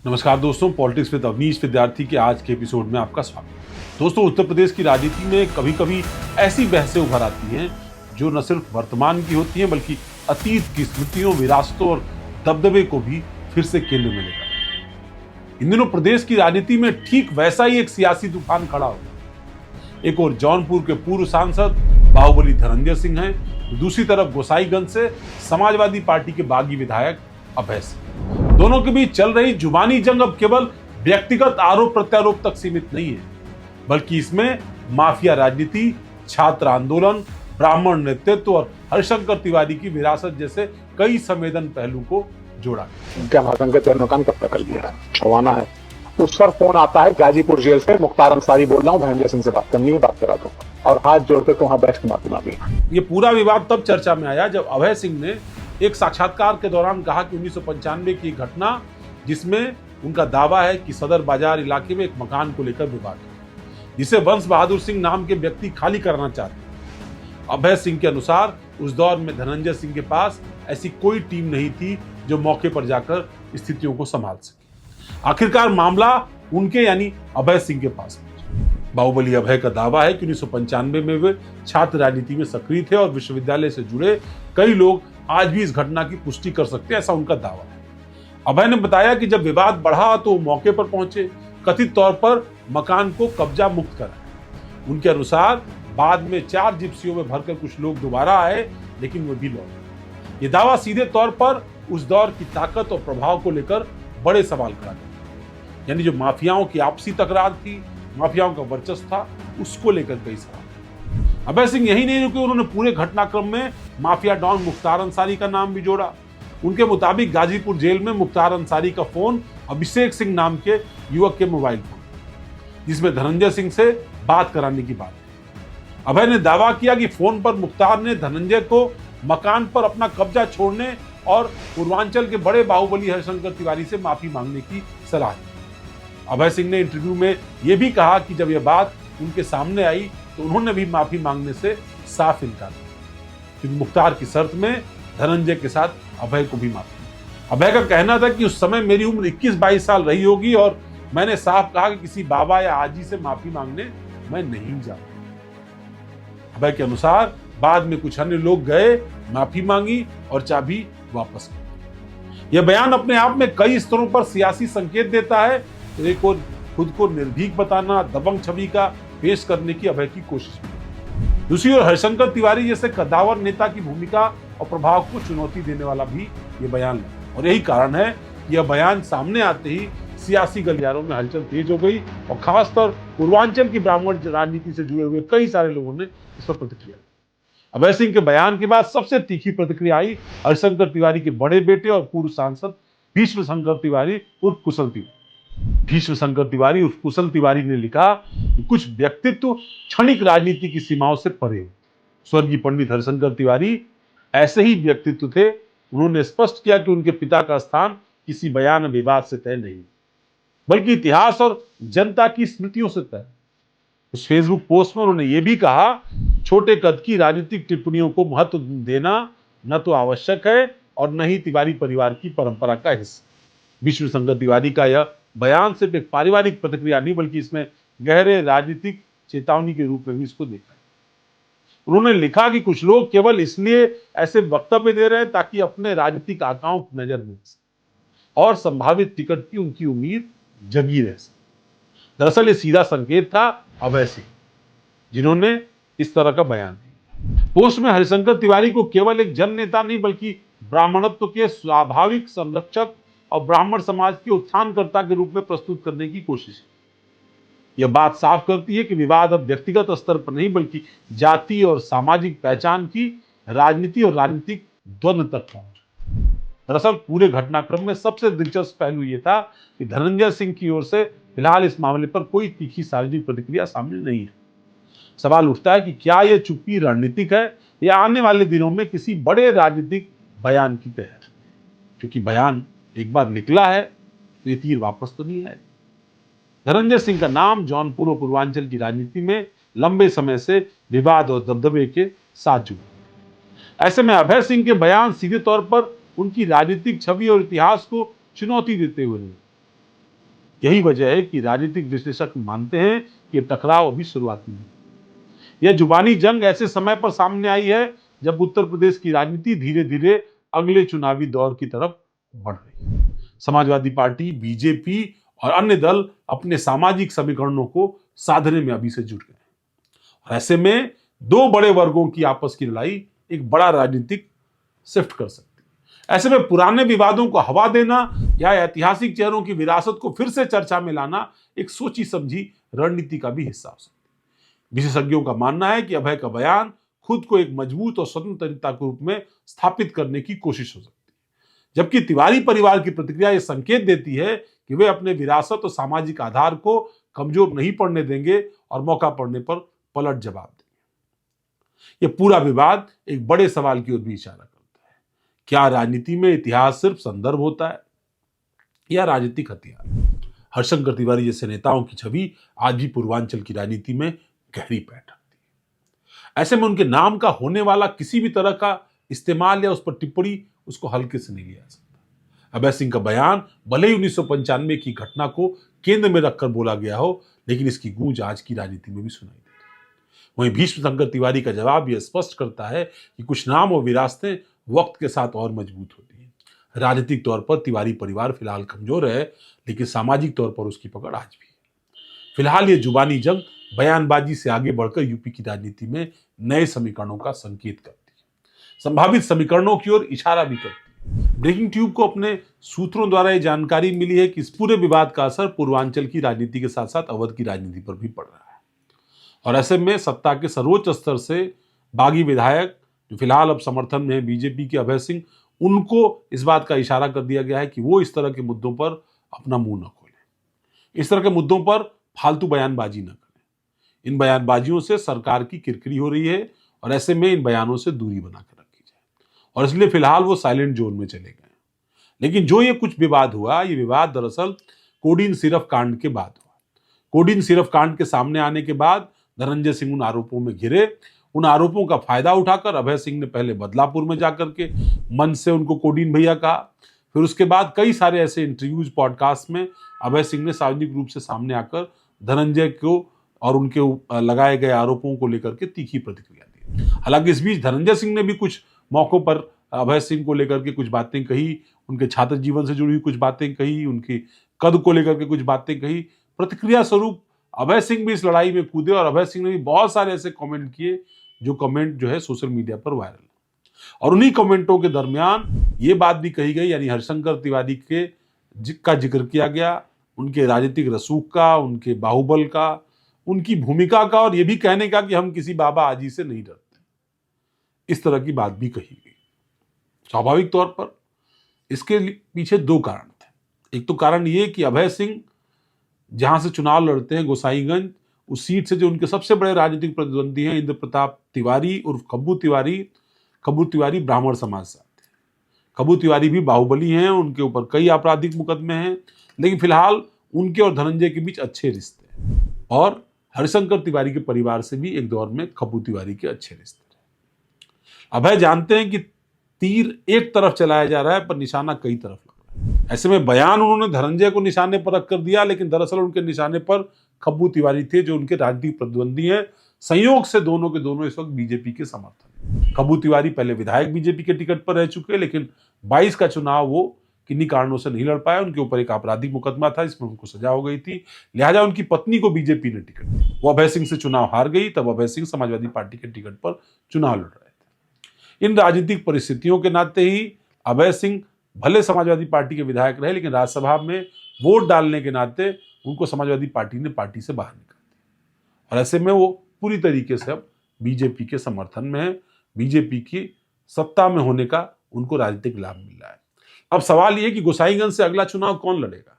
नमस्कार दोस्तों, politics with Awanish विद्यार्थी के आज के एपिसोड में आपका स्वागत। दोस्तों, उत्तर प्रदेश की राजनीति में कभी कभी ऐसी बहसें उभर आती हैं जो न सिर्फ वर्तमान की होती हैं बल्कि अतीत की स्मृतियों, विरासतों और दबदबे को भी फिर से केंद्र में लेकर आती हैं। इन दिनों प्रदेश की राजनीति में ठीक वैसा ही एक सियासी तूफान खड़ा हो गया। एक और जौनपुर के पूर्व सांसद बाहुबली धनंजय सिंह हैं, दूसरी तरफ गोसाईगंज से समाजवादी पार्टी के बागी विधायक अभय सिंह। दोनों के बीच चल रही जुबानी जंग अब केवल व्यक्तिगत आरोप प्रत्यारोप तक सीमित नहीं है, बल्कि इसमें माफिया राजनीति, छात्र आंदोलन, ब्राह्मण नेतृत्व और हरिशंकर तिवारी की विरासत जैसे कई संवेदन पहलू को जोड़ा गया। क्या महासंघ मकान कब तक कर लिया है, छवाना है। उस पर फोन आता है गाजीपुर जेल से, मुख्तार अंसारी बोल रहा हूँ, धनंजय सिंह से बात करनी है, बात करा दो, और हाथ जोड़कर तो वहां बैठ के माफी मांगी। ये पूरा विवाद तब चर्चा में आया जब अभय सिंह ने एक साक्षात्कार के दौरान कहा कि 1995 की घटना, जिसमें उनका दावा है कि सदर बाजार इलाके में एक मकान को लेकर विवाद है, जिसे वंश बहादुर सिंह नाम के व्यक्ति खाली कराना चाहते हैं। अभय सिंह के अनुसार उस दौर में धनंजय सिंह के पास ऐसी कोई टीम नहीं थी जो मौके पर जाकर स्थितियों को संभाल सके। आखिरकार मामला उनके यानी अभय सिंह के पास पहुंचा। बाहुबली अभय का दावा है कि 1995 में वे छात्र राजनीति में सक्रिय थे और विश्वविद्यालय से जुड़े कई लोग आज भी इस घटना की पुष्टि कर सकते हैं, ऐसा उनका दावा है। अभय ने बताया कि जब विवाद बढ़ा तो मौके पर पहुंचे, कथित तौर पर मकान को कब्जा मुक्त कराया। उनके अनुसार बाद में 4 जिप्सियों में भरकर कुछ लोग दोबारा आए, लेकिन वो भी लौटे। ये दावा सीधे तौर पर उस दौर की ताकत और प्रभाव को लेकर बड़े सवाल खड़ा करता है। यानी जो माफियाओं की आपसी तकरार थी, माफियाओं का वर्चस्व था, उसको लेकर कई सवाल। अभय सिंह यही नहीं रुके, उन्होंने पूरे घटनाक्रम में माफिया डॉन मुख्तार अंसारी का नाम भी जोड़ा। उनके मुताबिक गाजीपुर जेल में मुख्तार अंसारी का फोन अभिषेक सिंह नाम के युवक के मोबाइल फोन, जिसमें धनंजय सिंह से बात कराने की बात है। अभय ने दावा किया कि फोन पर मुख्तार ने धनंजय को मकान पर अपना कब्जा छोड़ने और पूर्वांचल के बड़े बाहुबली हरिशंकर तिवारी से माफी मांगने की सलाह दी। अभय सिंह ने इंटरव्यू में यह भी कहा कि जब यह बात उनके सामने आई तो उन्होंने भी माफी मांगने से साफ इनकार किया, क्योंकि मुख्तार की शर्त में धनंजय के साथ अभय को भी माफी। अभय का कहना था कि उस समय मेरी उम्र 21-22 साल रही होगी और मैंने साफ कहा कि किसी बाबा या आजी से माफी मांगने मैं नहीं जाऊंगा। अभय के अनुसार बाद में कुछ अन्य लोग गए, माफी मांगी और चाबी वापस ली। यह बयान अपने आप में कई स्तरों पर सियासी संकेत देता है। तो एक और खुद को निर्भीक बताना, दबंग छवि का पेश करने की अभय की कोशिश में। दूसरी ओर हरिशंकर तिवारी जैसे कद्दावर नेता की भूमिका और प्रभाव को चुनौती देने वाला भी ये बयान है, और यही कारण है कि यह बयान सामने आते ही सियासी गलियारों में हलचल तेज हो गई और खासतौर पूर्वांचल की ब्राह्मण राजनीति से जुड़े हुए कई सारे लोगों ने इस पर प्रतिक्रिया दी। अभय सिंह के बयान के बाद सबसे तीखी प्रतिक्रिया आई हरिशंकर तिवारी के बड़े बेटे और पूर्व सांसद भीष्म शंकर तिवारी उर्फ कुशल तिवारी। भीष्म शंकर तिवारी उर्फ कुशल तिवारी ने लिखा कि कुछ व्यक्तित्व क्षणिक राजनीति की सीमाओं से परे। स्वर्गीय पंडित हरिशंकर तिवारी ऐसे ही व्यक्तित्व थे। उन्होंने स्पष्ट किया कि उनके पिता का स्थान किसी बयान विवाद से तय नहीं, बल्कि इतिहास और जनता की स्मृतियों से तय। उस फेसबुक पोस्ट में उन्होंने ये भी कहा, छोटे कद की राजनीतिक टिप्पणियों को महत्व देना न तो आवश्यक है और न ही तिवारी परिवार की परंपरा का हिस्सा। भीष्म शंकर तिवारी का यह बयान सिर्फ एक पारिवारिक प्रतिक्रिया नहीं, बल्कि इसमें गहरे राजनीतिक चेतावनी के रूप में भी इसको देखा है। उन्होंने लिखा कि कुछ लोग केवल इसलिए ऐसे वक्तव्य दे रहे हैं ताकि अपने राजनीतिक आकाओं की नजर में और संभावित टिकट की उनकी उम्मीद जगी रह सके। दरअसल ये सीधा संकेत था अभय सिंह, जिन्होंने इस तरह का बयान दिया। पोस्ट में हरिशंकर तिवारी को केवल एक जन नेता नहीं, बल्कि ब्राह्मणत्व के स्वाभाविक संरक्षक और ब्राह्मण समाज के उत्थानकर्ता के रूप में प्रस्तुत करने की कोशिश है। यह बात साफ करती है कि विवाद अब व्यक्तिगत स्तर पर नहीं, बल्कि जाति और सामाजिक पहचान की राजनीति और राजनीतिक द्वंद्व तक पहुंच। दरअसल पूरे घटनाक्रम में सबसे दिलचस्प पहलू यह था कि धनंजय सिंह की ओर से फिलहाल इस मामले पर कोई तीखी सार्वजनिक प्रतिक्रिया सामने नहीं है। सवाल उठता है कि क्या यह चुप्पी रणनीतिक है या आने वाले दिनों में किसी बड़े राजनीतिक बयान की तैयारी, क्योंकि बयान एक बार निकला है तो ये तीर वापस तो नहीं आएगा। धनंजय सिंह का नाम जौनपुर और पूर्वांचल की राजनीति में लंबे समय से विवाद और दबदबे के साथ जुड़े। ऐसे में अभय सिंह के बयान सीधे तौर पर उनकी राजनीतिक छवि और इतिहास को चुनौती देते हुए, यही वजह है कि राजनीतिक विश्लेषक मानते हैं कि ये टकराव अभी शुरुआत में है। यह जुबानी जंग ऐसे समय पर सामने आई है जब उत्तर प्रदेश की राजनीति धीरे धीरे अगले चुनावी दौर की तरफ बढ़ रही है। समाजवादी पार्टी, बीजेपी और अन्य दल अपने सामाजिक समीकरणों को साधने में अभी से जुट गए हैं। और ऐसे में दो बड़े वर्गों की आपस की लड़ाई एक बड़ा राजनीतिक शिफ्ट कर सकती है। ऐसे में पुराने विवादों को हवा देना या ऐतिहासिक चेहरों की विरासत को फिर से चर्चा में लाना एक सोची समझी रणनीति का भी हिस्सा हो सकता है। विशेषज्ञों का मानना है कि अभय का बयान खुद को एक मजबूत और स्वतंत्र नेता के रूप में स्थापित करने की कोशिश हो सकती है, जबकि तिवारी परिवार की प्रतिक्रिया यह संकेत देती है कि वे अपने विरासत और सामाजिक आधार को कमजोर नहीं पड़ने देंगे और मौका पड़ने पर पलट जवाब देंगे। यह पूरा विवाद एक बड़े सवाल की ओर भी इशारा करता है, क्या राजनीति में इतिहास सिर्फ संदर्भ होता है या राजनीतिक हथियार? हरशंकर तिवारी जैसे नेताओं की छवि आज भी पूर्वांचल की राजनीति में गहरी पैठ रखती है। ऐसे में उनके नाम का होने वाला किसी भी तरह का इस्तेमाल या उस पर टिप्पणी उसको हल्के से नहीं लिया जा सकता। अभय सिंह का बयान भले ही 1995 की घटना को केंद्र में रखकर बोला गया हो, लेकिन इसकी गूंज आज की राजनीति में भी सुनाई देती है। वहीं भीष्म शंकर तिवारी का जवाब यह स्पष्ट करता है कि कुछ नाम और विरासतें वक्त के साथ और मजबूत होती हैं। राजनीतिक तौर पर तिवारी परिवार फिलहाल कमजोर है, लेकिन सामाजिक तौर पर उसकी पकड़ आज भी है। फिलहाल ये जुबानी जंग बयानबाजी से आगे बढ़कर यूपी की राजनीति में नए समीकरणों का संकेत करती है, संभावित समीकरणों की ओर इशारा भी करती है। ब्रेकिंग ट्यूब को अपने सूत्रों द्वारा यह जानकारी मिली है कि इस पूरे विवाद का असर पूर्वांचल की राजनीति के साथ साथ अवध की राजनीति पर भी पड़ रहा है। और ऐसे में सत्ता के सर्वोच्च स्तर से बागी विधायक जो फिलहाल अब समर्थन में है बीजेपी के अभय सिंह, उनको इस बात का इशारा कर दिया गया है कि वो इस तरह के मुद्दों पर अपना मुंह न खोलें, इस तरह के मुद्दों पर फालतू बयानबाजी न करें। इन बयानबाजियों से सरकार की किरकिरी हो रही है और ऐसे में इन बयानों से दूरी बनाकर रखी जाए, और इसलिए फिलहाल वो साइलेंट जोन में चले गए। लेकिन जो ये कुछ विवाद हुआ, ये विवाद दरअसल कोडीन सिरफ कांड के बाद हुआ। कोडीन सिरफ कांड के सामने आने के बाद धनंजय सिंह उन आरोपों में घिरे। उन आरोपों का फायदा उठाकर अभय सिंह ने पहले बदलापुर में जाकर के मंच से उनको कोडीन भैया कहा, फिर उसके बाद कई सारे ऐसे इंटरव्यूज, पॉडकास्ट में अभय सिंह ने सार्वजनिक रूप से सामने आकर धनंजय को और उनके लगाए गए आरोपों को लेकर के तीखी प्रतिक्रिया दी। हालांकि इस बीच धनंजय सिंह ने भी कुछ मौकों पर अभय सिंह को लेकर के कुछ बातें कही, उनके छात्र जीवन से जुड़ी हुई कुछ बातें कही, उनके कद को लेकर के कुछ बातें कही। प्रतिक्रिया स्वरूप अभय सिंह भी इस लड़ाई में कूदे और अभय सिंह ने भी बहुत सारे ऐसे कमेंट किए जो कमेंट जो है सोशल मीडिया पर वायरल। और उन्हीं कमेंटों के दरमियान ये बात भी कही गई, यानी हरशंकर तिवारी का जिक्र किया गया, उनके राजनीतिक रसूख का, उनके बाहुबल का, उनकी भूमिका का, और ये भी कहने का कि हम किसी बाबा आजी से नहीं डरते। इस तरह की बात भी कही गई। स्वाभाविक तौर पर इसके पीछे दो कारण थे। एक तो कारण ये कि अभय सिंह जहां से चुनाव लड़ते हैं, गोसाईगंज, उस सीट से जो उनके सबसे बड़े राजनीतिक प्रतिद्वंदी हैं इंद्र प्रताप तिवारी उर्फ खब्बू तिवारी ब्राह्मण समाज से आते हैं। खब्बू तिवारी भी बाहुबली हैं, उनके ऊपर कई आपराधिक मुकदमे हैं, लेकिन फिलहाल उनके और धनंजय के बीच अच्छे रिश्ते हैं। और हरिशंकर तिवारी के परिवार से भी एक दौर में खब्बू तिवारी के अच्छे रिश्ते रहे। अभय जानते हैं कि तीर एक तरफ चलाया जा रहा है पर निशाना कई तरफ लग रहा है। ऐसे में बयान उन्होंने धनंजय को निशाने पर रख कर दिया, लेकिन दरअसल उनके निशाने पर खब्बू तिवारी थे जो उनके राजनीतिक प्रतिद्वंदी हैं। संयोग से दोनों के दोनों इस वक्त बीजेपी के समर्थन। खब्बू तिवारी पहले विधायक बीजेपी के टिकट पर रह चुके, लेकिन 22 का चुनाव वो किन्हीं कारणों से नहीं लड़ पाए। उनके ऊपर एक आपराधिक मुकदमा था, इसमें उनको सजा हो गई थी, लिहाजा उनकी पत्नी को बीजेपी ने टिकट दिया। वो अभय सिंह से चुनाव हार गई, तब अभय सिंह समाजवादी पार्टी के टिकट पर चुनाव लड़ रहे थे। इन राजनीतिक परिस्थितियों के नाते ही अभय सिंह भले समाजवादी पार्टी के विधायक रहे, लेकिन राज्यसभा में वोट डालने के नाते उनको समाजवादी पार्टी ने पार्टी से बाहर निकाल दिया। और ऐसे में वो पूरी तरीके से अब बीजेपी के समर्थन में है, बीजेपी की सत्ता में होने का उनको राजनीतिक लाभ मिल रहा है। अब सवाल ये कि गोसाईगंज से अगला चुनाव कौन लड़ेगा?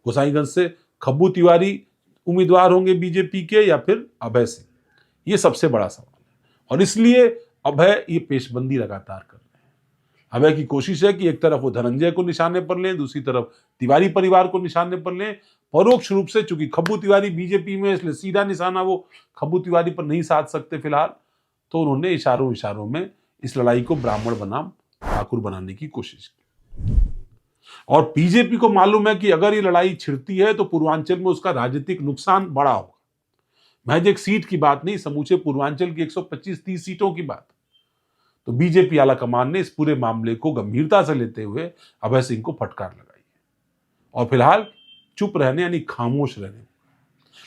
गोसाईगंज से खब्बू तिवारी उम्मीदवार होंगे बीजेपी के या फिर अभय सिंह? ये सबसे बड़ा सवाल है और इसलिए अभय ये पेशबंदी लगातार कर रहे हैं। अभय की कोशिश है कि एक तरफ वो धनंजय को निशाने पर लें, दूसरी तरफ तिवारी परिवार को निशाने पर लें। परोक्ष रूप से, चूंकि खब्बू तिवारी बीजेपी में, इसलिए सीधा निशाना वो खब्बू तिवारी पर नहीं साध सकते फिलहाल, तो उन्होंने इशारों में इस लड़ाई को ब्राह्मण बनाम ठाकुर बनाने की कोशिश की। और बीजेपी को मालूम है कि अगर ये लड़ाई छिड़ती है तो पूर्वांचल में उसका राजनीतिक नुकसान बड़ा होगा। महज एक सीट की बात नहीं, समूचे पूर्वांचल की 125-30 सीटों की बात। तो बीजेपी आला कमान ने इस पूरे मामले को गंभीरता से लेते हुए अभय सिंह को फटकार लगाई है और फिलहाल चुप रहने यानी खामोश रहने।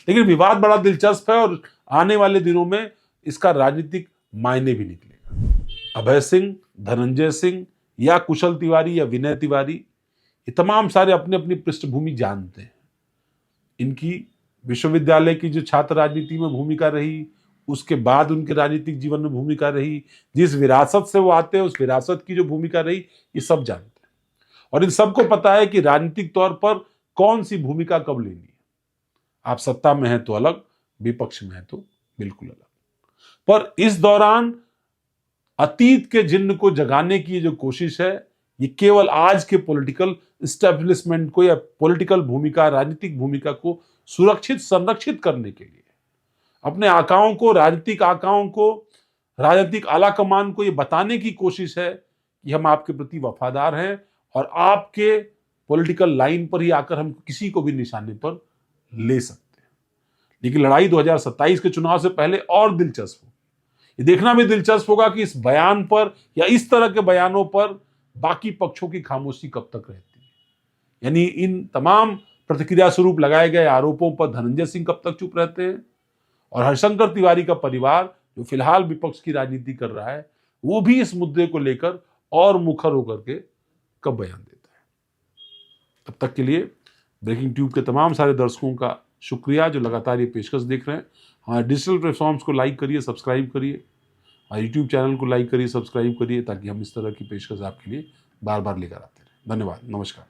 लेकिन विवाद बड़ा दिलचस्प है और आने वाले दिनों में इसका राजनीतिक मायने भी निकलेगा। अभय सिंह, धनंजय सिंह या कुशल तिवारी या विनय तिवारी, ये तमाम सारे अपनी अपनी पृष्ठभूमि जानते हैं। इनकी विश्वविद्यालय की जो छात्र राजनीति में भूमिका रही, उसके बाद उनके राजनीतिक जीवन में भूमिका रही, जिस विरासत से वो आते हैं उस विरासत की जो भूमिका रही, ये सब जानते हैं। और इन सबको पता है कि राजनीतिक तौर पर कौन सी भूमिका कब लेनी है। आप सत्ता में हैं तो अलग, विपक्ष में हैं तो बिल्कुल अलग। पर इस दौरान अतीत के जिन्न को जगाने की जो कोशिश है, ये केवल आज के पॉलिटिकल एस्टेब्लिशमेंट को या पॉलिटिकल भूमिका, राजनीतिक भूमिका को सुरक्षित संरक्षित करने के लिए, अपने आकाओं को, राजनीतिक आकाओं को, राजनीतिक आलाकमान को ये बताने की कोशिश है कि हम आपके प्रति वफादार हैं और आपके पॉलिटिकल लाइन पर ही आकर हम किसी को भी निशाने पर ले सकते हैं। लेकिन लड़ाई 2027 के चुनाव से पहले और दिलचस्प हो, ये देखना भी दिलचस्प होगा कि इस बयान पर या इस तरह के बयानों पर बाकी पक्षों की खामोशी कब तक रहती है। यानी इन तमाम प्रतिक्रिया स्वरूप लगाए गए आरोपों पर धनंजय सिंह कब तक चुप रहते हैं और हरिशंकर तिवारी का परिवार जो फिलहाल विपक्ष की राजनीति कर रहा है, वो भी इस मुद्दे को लेकर और मुखर होकर के कब बयान देता है। तब तक के लिए ब्रेकिंग ट्यूब के तमाम सारे दर्शकों का शुक्रिया जो लगातार ये पेशकश देख रहे हैं। हमारे डिजिटल प्लेटफॉर्म्स को लाइक करिए, सब्सक्राइब करिए, और यूट्यूब चैनल को लाइक करिए, सब्सक्राइब करिए, ताकि हम इस तरह की पेशकश आपके लिए बार बार लेकर आते रहें। धन्यवाद, नमस्कार।